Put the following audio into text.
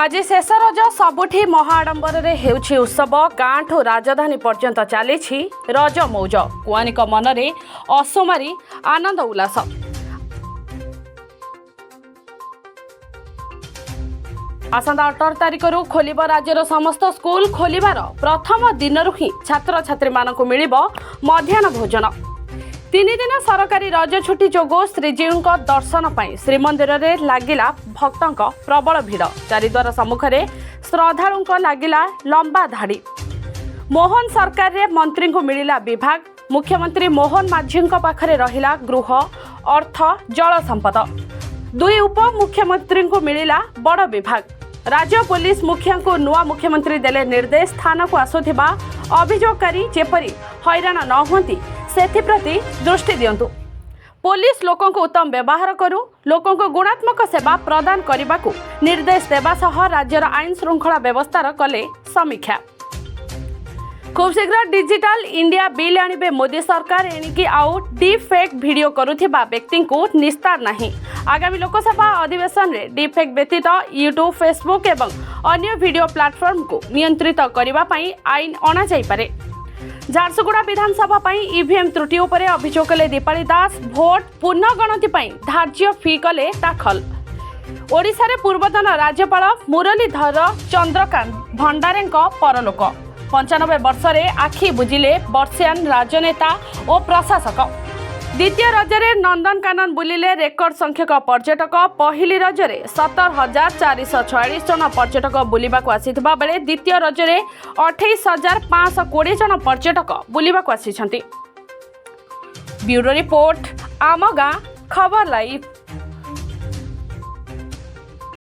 आज शेष रज सबुठी महाआडंबर हेउछि उत्सव गाँठू राजधानी पर्यंत चली रज मौज कुआनी मनरे असोमारी आनंद उल्लास। आसंता 18 तारिख खोलिब राज्यर समस्त स्कूल खोलिबार प्रथम दिनरू ही छात्र छात्री मानकु मिलिबो मध्याह्न भोजन। 3 दिन सरकारी रज छुट्टी जोगो श्रीजीव दर्शन पर श्रीमंदिर में लगिला भक्तों प्रबल भिड़। चारिद्वार सम्मुख में श्रद्धालुओं लगिला लंबा धाड़ी। मोहन सरकार रे मंत्री को मिलिला विभाग। मुख्यमंत्री मोहन माझी पाखरे रहिला गृह अर्थ जल संपद। 2 उप मुख्यमंत्री को मिलिला बड़ विभाग। राज्य पुलिस मुखिया को नुआ मुख्यमंत्री देले निर्देश थाना को आसुथिबा अभियोगकारी जेपरी हैरान न हुंती सेथिप्रति दृष्टि दियंतु। पुलिस लोकों को उत्तम व्यवहार करू लोकों को गुणात्मक सेवा प्रदान करने को निर्देश देवा सह राज्यर आईन श्रृंखला व्यवस्थार कले समीक्षा। खूब शीघ्र डिजिटल इंडिया बिल आनिबे मोदी सरकार। एणिकी आउ डीप फेक वीडियो करुथिबा व्यक्ति को निस्तार नहीं। आगामी लोकसभा अधिवेशन में डीप फेक व्यतीत यूट्यूब फेसबुक एवं अन्य वीडियो प्लेटफॉर्म को नियंत्रित करने पर आईन अणा जाइपारे। झारसुगुड़ा विधानसभा ईवीएम त्रुटि उपरे अभियोग कले दीपाली दास। भोट पुनर्गणति धार्य फी कले दाखल। ओडिशा रे पूर्वतन राज्यपाल मुरलीधर चंद्रकांत भंडारे परलोक। 95 वर्ष रे आखि बुझिले वर्षियान राजनेता और प्रशासक। द्वितीय रजरे नंदनकानन बुलिले रेकर्ड संख्यक पर्यटक। पहली रजरे 17,446 जन पर्यटक बुलिबाकु आसिथिबा बेले द्वितीय रजरे 28,520 जन पर्यटक बुलिबाकु आसिछंती। ब्यूरो रिपोर्ट आम गाँ खबर लाइव।